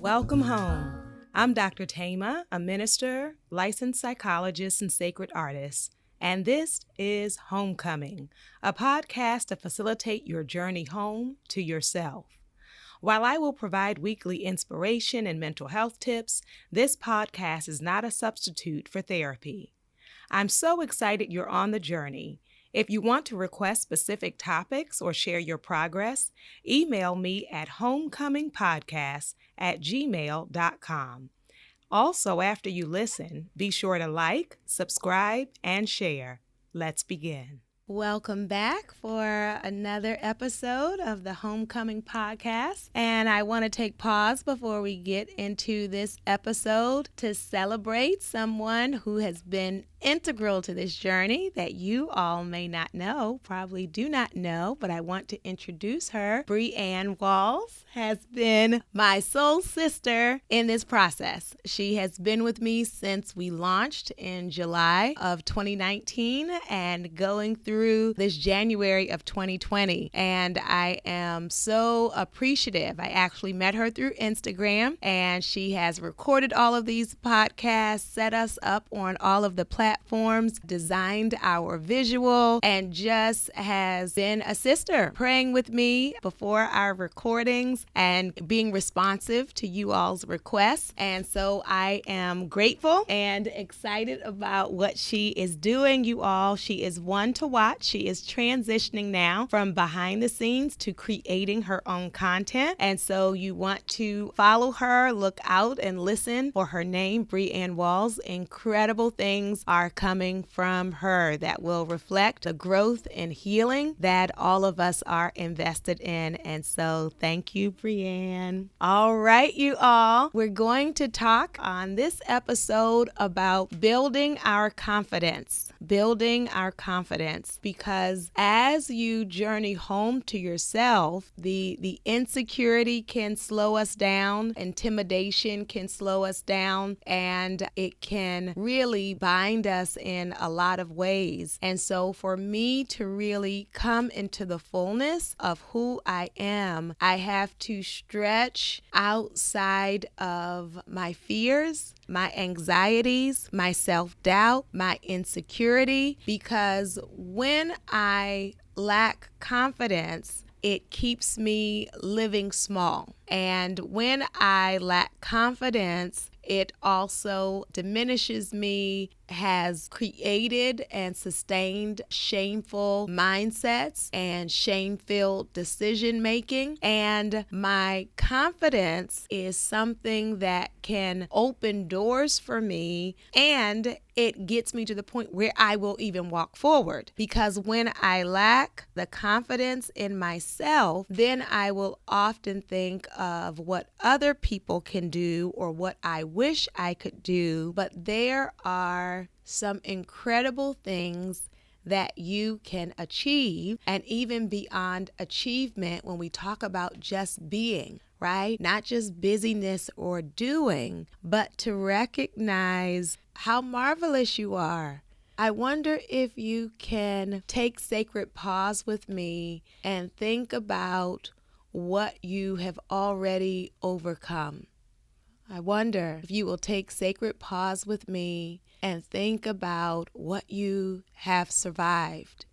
Welcome home. I'm Dr. Thema, a minister, licensed psychologist, and sacred artist, and this is Homecoming, a podcast to facilitate your journey home to yourself. While I will provide weekly inspiration and mental health tips, this podcast is not a substitute for therapy. I'm so excited you're on the journey. If you want to request specific topics or share your progress, email me at homecomingpodcast@gmail.com. Also, after you listen, be sure to like, subscribe, and share. Let's begin. Welcome back for another episode of the Homecoming Podcast. And I want to take pause before we get into this episode to celebrate someone who has been integral to this journey that you all may not know, probably do not know, but I want to introduce her. Brianne Walls has been my soul sister in this process. She has been with me since we launched in July of 2019 and going through this January of 2020. And I am so appreciative. I actually met her through Instagram, and she has recorded all of these podcasts, set us up on all of the platforms, designed our visual, and just has been a sister, praying with me before our recordings and being responsive to you all's requests. And so I am grateful and excited about what she is doing, you all. She is one to watch. She is transitioning now from behind the scenes to creating her own content. And so you want to follow her, look out and listen for her name, Brianne Walls. Incredible things are coming from her that will reflect the growth and healing that all of us are invested in. And so thank you, Brianne. All right, you all, we're going to talk on this episode about building our confidence. Building our confidence, because as you journey home to yourself, the insecurity can slow us down, intimidation can slow us down, and it can really bind us in a lot of ways. And so for me to really come into the fullness of who I am, I have to stretch outside of my fears, my anxieties, my self-doubt, my insecurity, because when I lack confidence, it keeps me living small. And when I lack confidence, it also diminishes me, has created and sustained shameful mindsets and shame-filled decision making. And my confidence is something that can open doors for me, and it gets me to the point where I will even walk forward. Because when I lack the confidence in myself, then I will often think of what other people can do or what I wish I could do. But there are some incredible things that you can achieve, and even beyond achievement when we talk about just being, right? Not just busyness or doing, but to recognize how marvelous you are. I wonder if you can take sacred pause with me and think about what you have already overcome. I wonder if you will take sacred pause with me and think about what you have survived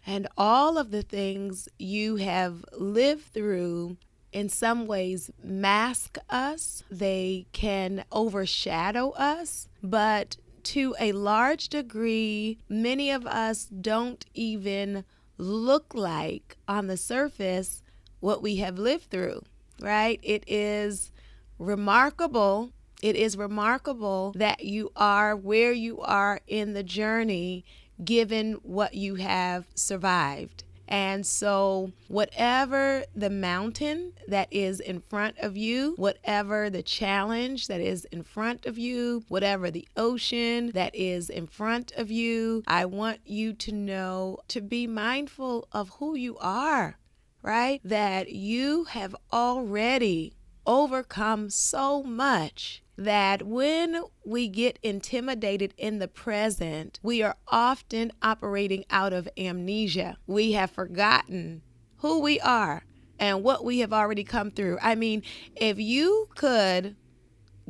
and all of the things you have lived through. In some ways mask us, they can overshadow us, but to a large degree, many of us don't even look like on the surface what we have lived through, right? It is remarkable that you are where you are in the journey, given what you have survived. And so whatever the mountain that is in front of you, whatever the challenge that is in front of you, whatever the ocean that is in front of you, I want you to know to be mindful of who you are, right? That you have already overcome so much that when we get intimidated in the present, we are often operating out of amnesia. We have forgotten who we are and what we have already come through. I mean, if you could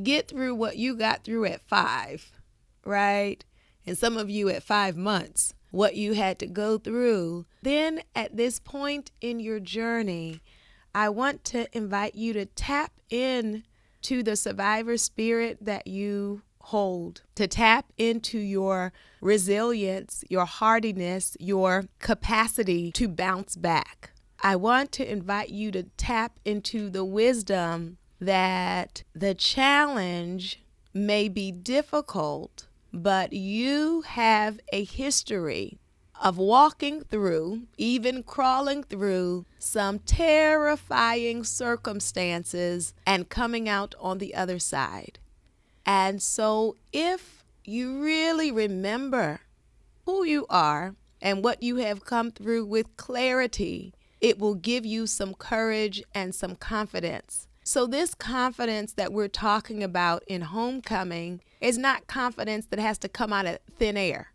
get through what you got through at 5, right? And some of you at 5 months, what you had to go through, then at this point in your journey, I want to invite you to tap in to the survivor spirit that you hold, to tap into your resilience, your hardiness, your capacity to bounce back. I want to invite you to tap into the wisdom that the challenge may be difficult, but you have a history of walking through, even crawling through some terrifying circumstances and coming out on the other side. And so if you really remember who you are and what you have come through with clarity, it will give you some courage and some confidence. So this confidence that we're talking about in homecoming is not confidence that has to come out of thin air,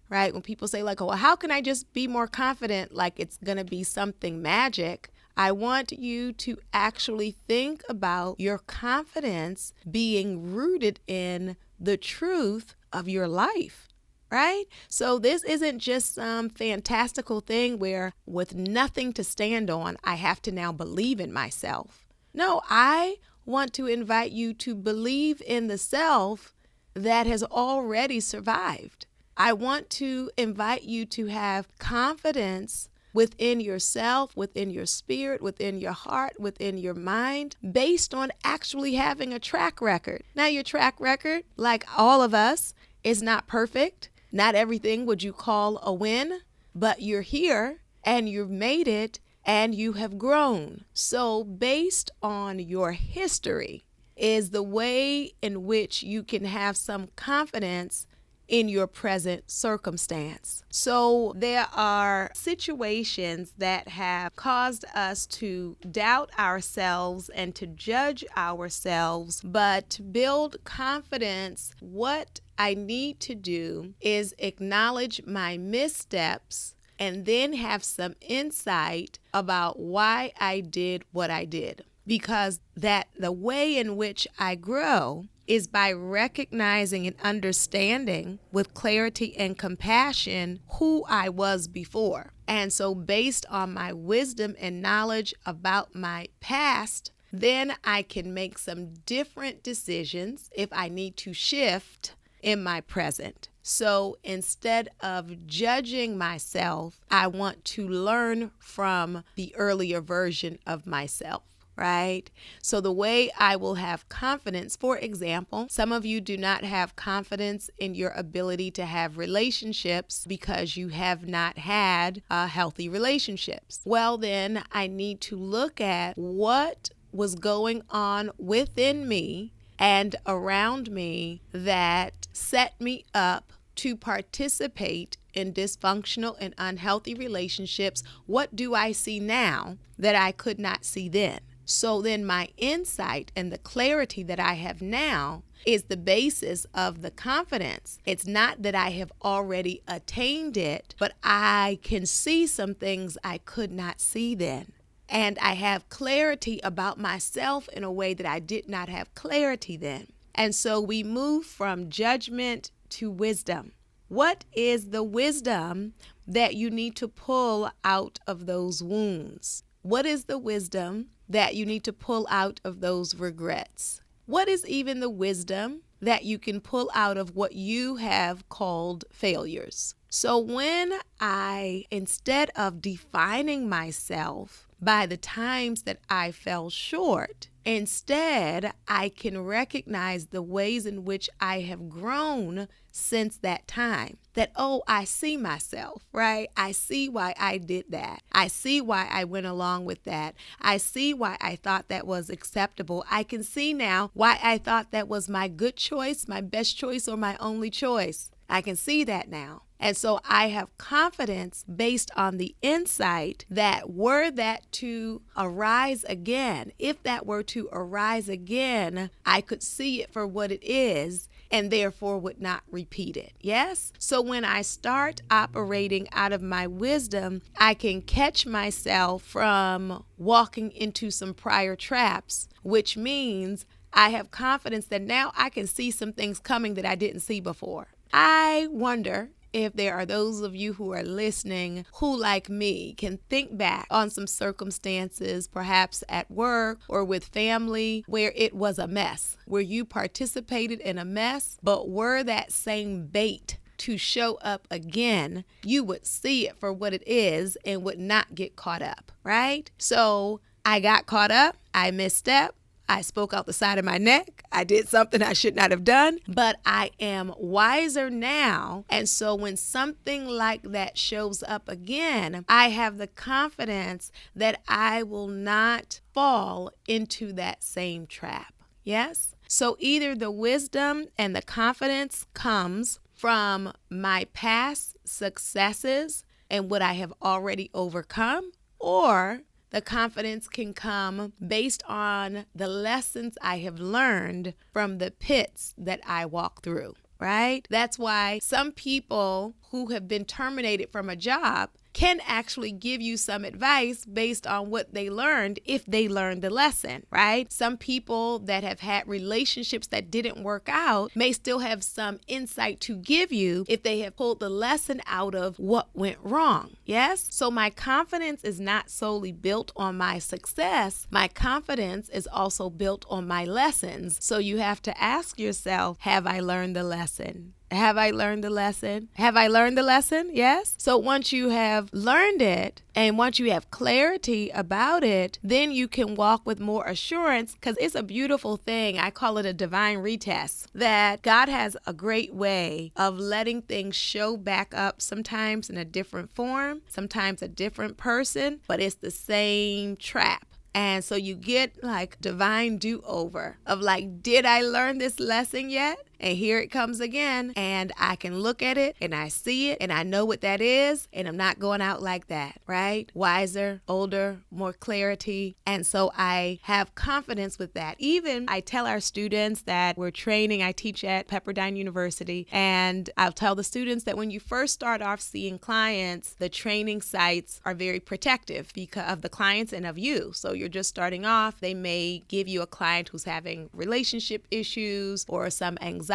right? When people say like, oh, well, how can I just be more confident? Like it's going to be something magic. I want you to actually think about your confidence being rooted in the truth of your life. Right? So this isn't just some fantastical thing where with nothing to stand on, I have to now believe in myself. No, I want to invite you to believe in the self that has already survived. I want to invite you to have confidence within yourself, within your spirit, within your heart, within your mind, based on actually having a track record. Now, your track record, like all of us, is not perfect. Not everything would you call a win, but you're here and you've made it and you have grown. So based on your history is the way in which you can have some confidence in your present circumstance. So there are situations that have caused us to doubt ourselves and to judge ourselves, but to build confidence, what I need to do is acknowledge my missteps and then have some insight about why I did what I did. Because that the way in which I grow is by recognizing and understanding with clarity and compassion who I was before. And so based on my wisdom and knowledge about my past, then I can make some different decisions if I need to shift in my present. So instead of judging myself, I want to learn from the earlier version of myself. Right? So the way I will have confidence, for example, some of you do not have confidence in your ability to have relationships because you have not had healthy relationships. Well, then I need to look at what was going on within me and around me that set me up to participate in dysfunctional and unhealthy relationships. What do I see now that I could not see then? So then my insight and the clarity that I have now is the basis of the confidence. It's not that I have already attained it, but I can see some things I could not see then. And I have clarity about myself in a way that I did not have clarity then. And so we move from judgment to wisdom. What is the wisdom that you need to pull out of those wounds? What is the wisdom that you need to pull out of those regrets? What is even the wisdom that you can pull out of what you have called failures? So when I, instead of defining myself by the times that I fell short, instead I can recognize the ways in which I have grown since that time. That, oh, I see myself, right? I see why I did that. I see why I went along with that. I see why I thought that was acceptable. I can see now why I thought that was my good choice, my best choice, or my only choice. I can see that now. And so I have confidence based on the insight that were that to arise again, if that were to arise again, I could see it for what it is and therefore would not repeat it. Yes? So when I start operating out of my wisdom, I can catch myself from walking into some prior traps, which means I have confidence that now I can see some things coming that I didn't see before. I wonder if there are those of you who are listening who, like me, can think back on some circumstances, perhaps at work or with family, where it was a mess, where you participated in a mess, but were that same bait to show up again, you would see it for what it is and would not get caught up, right? So I got caught up, I misstepped, I spoke out the side of my neck. I did something I should not have done, but I am wiser now. And so when something like that shows up again, I have the confidence that I will not fall into that same trap. Yes? So either the wisdom and the confidence comes from my past successes and what I have already overcome, or the confidence can come based on the lessons I have learned from the pits that I walk through, right? That's why some people who have been terminated from a job can actually give you some advice based on what they learned if they learned the lesson, right? Some people that have had relationships that didn't work out may still have some insight to give you if they have pulled the lesson out of what went wrong, yes? So my confidence is not solely built on my success. My confidence is also built on my lessons. So you have to ask yourself, have I learned the lesson? Have I learned the lesson? Have I learned the lesson? Yes. So once you have learned it and once you have clarity about it, then you can walk with more assurance, because it's a beautiful thing. I call it a divine retest, that God has a great way of letting things show back up, sometimes in a different form, sometimes a different person, but it's the same trap. And so you get like divine do-over of like, did I learn this lesson yet? And here it comes again, and I can look at it and I see it and I know what that is, and I'm not going out like that, right? Wiser, older, more clarity. And so I have confidence with that. Even I tell our students that we're training, I teach at Pepperdine University, and I'll tell the students that when you first start off seeing clients, the training sites are very protective because of the clients and of you. So you're just starting off. They may give you a client who's having relationship issues or some anxiety,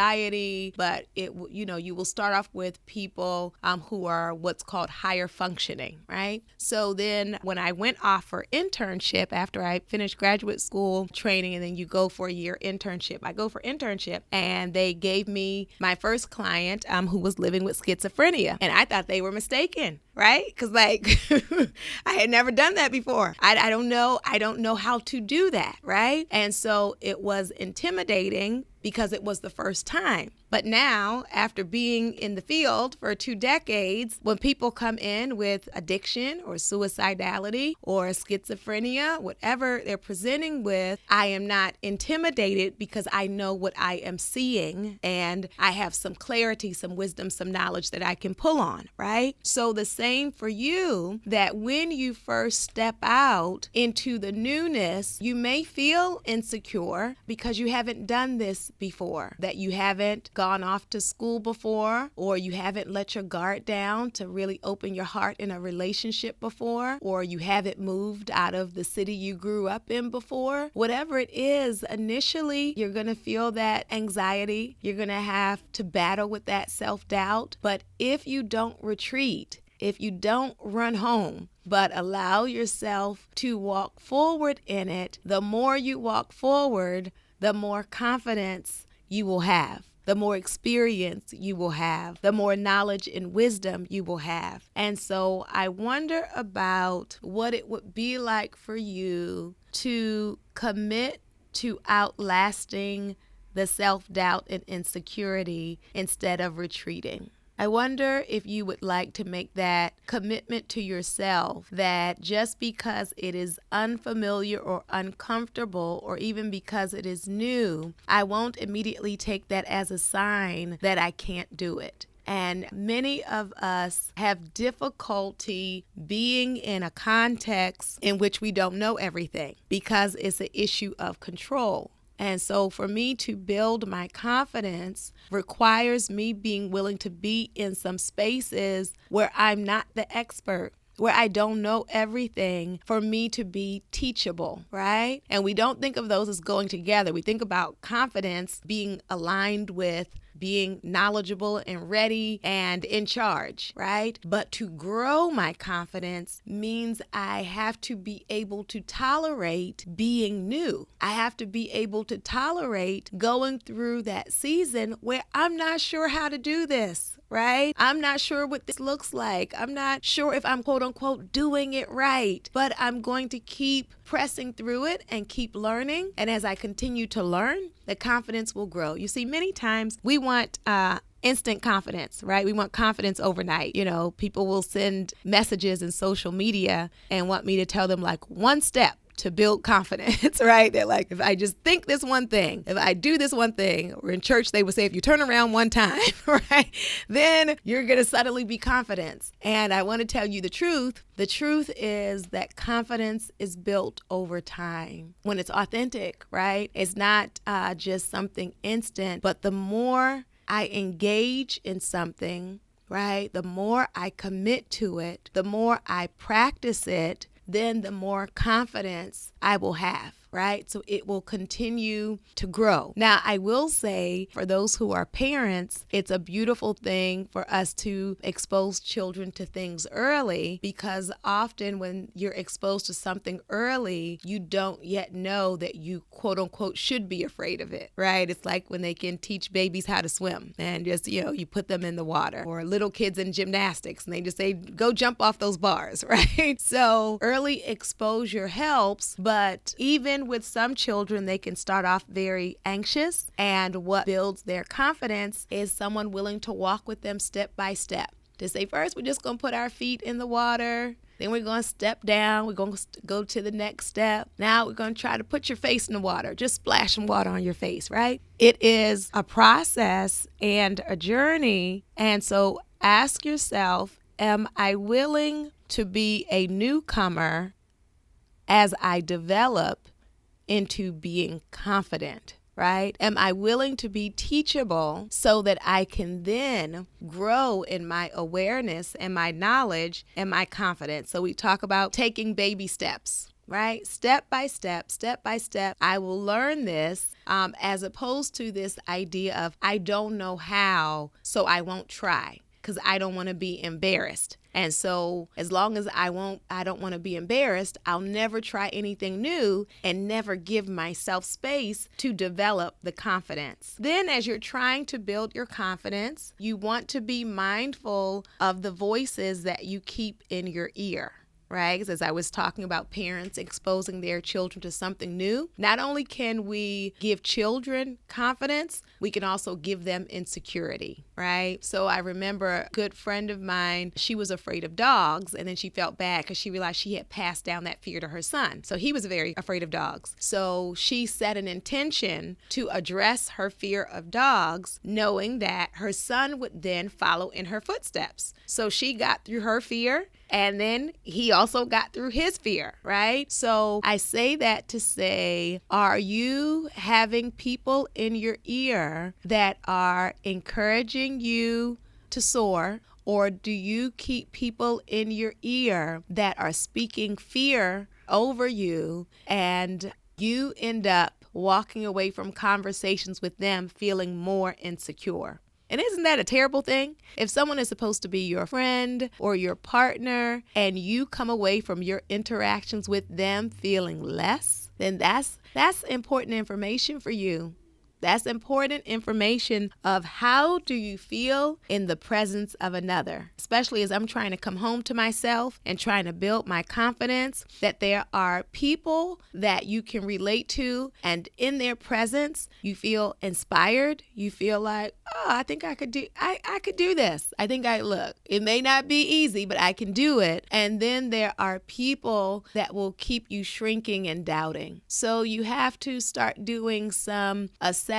but you will start off with people who are what's called higher functioning, right? So then when I went off for internship after I finished graduate school training, and then you go for a year internship, I go for internship, and they gave me my first client who was living with schizophrenia, and I thought they were mistaken, right? Because like I had never done that before. I don't know how to do that, right? And so it was intimidating because it was the first time. But now, after being in the field for 2 decades, when people come in with addiction or suicidality or schizophrenia, whatever they're presenting with, I am not intimidated because I know what I am seeing, and I have some clarity, some wisdom, some knowledge that I can pull on, right? So the same for you, that when you first step out into the newness, you may feel insecure because you haven't done this before, that you haven't gone off to school before, or you haven't let your guard down to really open your heart in a relationship before, or you haven't moved out of the city you grew up in before. Whatever it is, initially you're going to feel that anxiety. You're going to have to battle with that self-doubt. But if you don't retreat, if you don't run home, but allow yourself to walk forward in it, the more you walk forward, the more confidence you will have, the more experience you will have, the more knowledge and wisdom you will have. And so I wonder about what it would be like for you to commit to outlasting the self-doubt and insecurity instead of retreating. I wonder if you would like to make that commitment to yourself, that just because it is unfamiliar or uncomfortable, or even because it is new, I won't immediately take that as a sign that I can't do it. And many of us have difficulty being in a context in which we don't know everything because it's an issue of control. And so for me to build my confidence requires me being willing to be in some spaces where I'm not the expert, where I don't know everything, for me to be teachable, right? And we don't think of those as going together. We think about confidence being aligned with being knowledgeable and ready and in charge, right? But to grow my confidence means I have to be able to tolerate being new. I have to be able to tolerate going through that season where I'm not sure how to do this, right? I'm not sure what this looks like. I'm not sure if I'm quote unquote doing it right, but I'm going to keep pressing through it and keep learning. And as I continue to learn, the confidence will grow. You see, many times we want instant confidence, right? We want confidence overnight. You know, people will send messages in social media and want me to tell them like one step to build confidence, right? They're like, if I just think this one thing, if I do this one thing, or in church, they would say, if you turn around one time, right, then you're going to suddenly be confident. And I want to tell you the truth. The truth is that confidence is built over time when it's authentic, right? It's not just something instant, but the more I engage in something, right, the more I commit to it, the more I practice it, then the more confidence I will have, right? So it will continue to grow. Now, I will say for those who are parents, it's a beautiful thing for us to expose children to things early, because often when you're exposed to something early, you don't yet know that you quote unquote should be afraid of it, right? It's like when they can teach babies how to swim and just, you put them in the water, or little kids in gymnastics and they just say, go jump off those bars, right? So early exposure helps, but even with some children, they can start off very anxious, and what builds their confidence is someone willing to walk with them step by step. To say, first, we're just going to put our feet in the water. Then we're going to step down. We're going to go to the next step. Now we're going to try to put your face in the water. Just splash some water on your face, right? It is a process and a journey. And so ask yourself, am I willing to be a newcomer as I develop into being confident, right? Am I willing to be teachable so that I can then grow in my awareness and my knowledge and my confidence? So we talk about taking baby steps, right? Step by step, I will learn this, as opposed to this idea of I don't know how, so I won't try, because I don't want to be embarrassed. And so as long as I don't want to be embarrassed, I'll never try anything new and never give myself space to develop the confidence. Then as you're trying to build your confidence, you want to be mindful of the voices that you keep in your ear. Right? Because as I was talking about parents exposing their children to something new, not only can we give children confidence, we can also give them insecurity, right? So I remember a good friend of mine, she was afraid of dogs, and then she felt bad because she realized she had passed down that fear to her son. So he was very afraid of dogs. So she set an intention to address her fear of dogs, knowing that her son would then follow in her footsteps. So she got through her fear, and then he also got through his fear, right? So I say that to say, are you having people in your ear that are encouraging you to soar? Or do you keep people in your ear that are speaking fear over you, and you end up walking away from conversations with them feeling more insecure? And isn't that a terrible thing? If someone is supposed to be your friend or your partner and you come away from your interactions with them feeling less, then that's important information for you. That's important information of how do you feel in the presence of another, especially as I'm trying to come home to myself and trying to build my confidence, that there are people that you can relate to, and in their presence, you feel inspired. You feel like, oh, I think I could do this. Look, it may not be easy, but I can do it. And then there are people that will keep you shrinking and doubting. So you have to start doing some assessments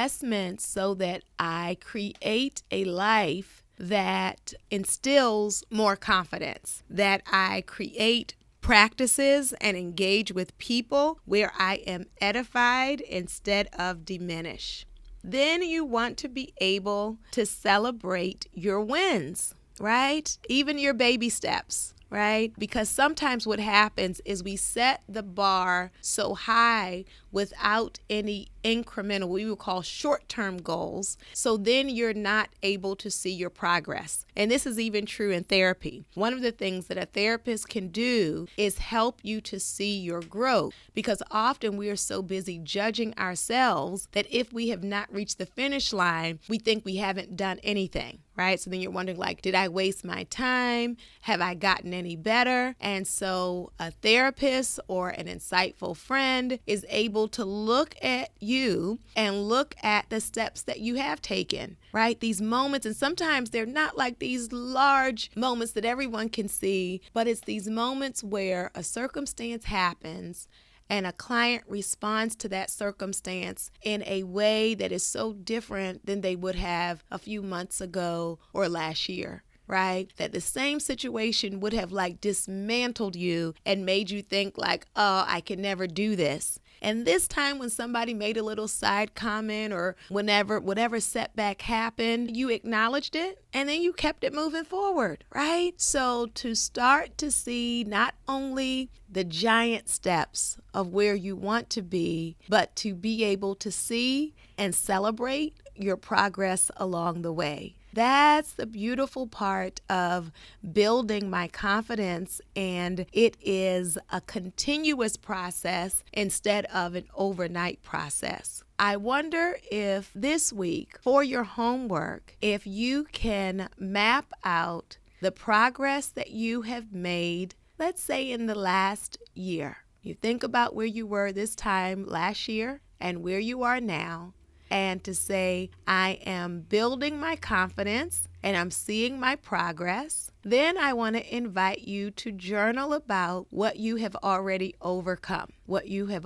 so that I create a life that instills more confidence, that I create practices and engage with people where I am edified instead of diminished. Then you want to be able to celebrate your wins, right? Even your baby steps, right? Because sometimes what happens is we set the bar so high without any incremental, what we would call short-term goals. So then you're not able to see your progress. And this is even true in therapy. One of the things that a therapist can do is help you to see your growth, because often we are so busy judging ourselves that if we have not reached the finish line, we think we haven't done anything, right? So then you're wondering, like, did I waste my time? Have I gotten any better? And so a therapist or an insightful friend is able to look at you and look at the steps that you have taken, right? These moments, and sometimes they're not like these large moments that everyone can see, but it's these moments where a circumstance happens and a client responds to that circumstance in a way that is so different than they would have a few months ago or last year, right? That the same situation would have like dismantled you and made you think like, oh, I can never do this. And this time when somebody made a little side comment or whatever setback happened, you acknowledged it and then you kept it moving forward, right? So to start to see not only the giant steps of where you want to be, but to be able to see and celebrate your progress along the way. That's the beautiful part of building my confidence, and it is a continuous process instead of an overnight process. I wonder if this week for your homework, if you can map out the progress that you have made, let's say in the last year. You think about where you were this time last year and where you are now, and to say, I am building my confidence and I'm seeing my progress. Then I want to invite you to journal about what you have already overcome, what you have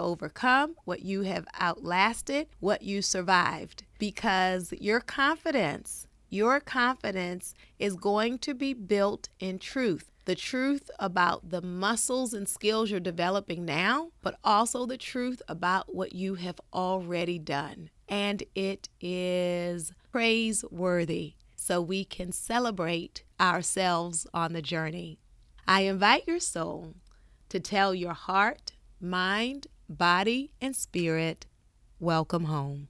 outlasted, what you survived, because your confidence is going to be built in truth. The truth about the muscles and skills you're developing now, but also the truth about what you have already done. And it is praiseworthy, so we can celebrate ourselves on the journey. I invite your soul to tell your heart, mind, body, and spirit, welcome home.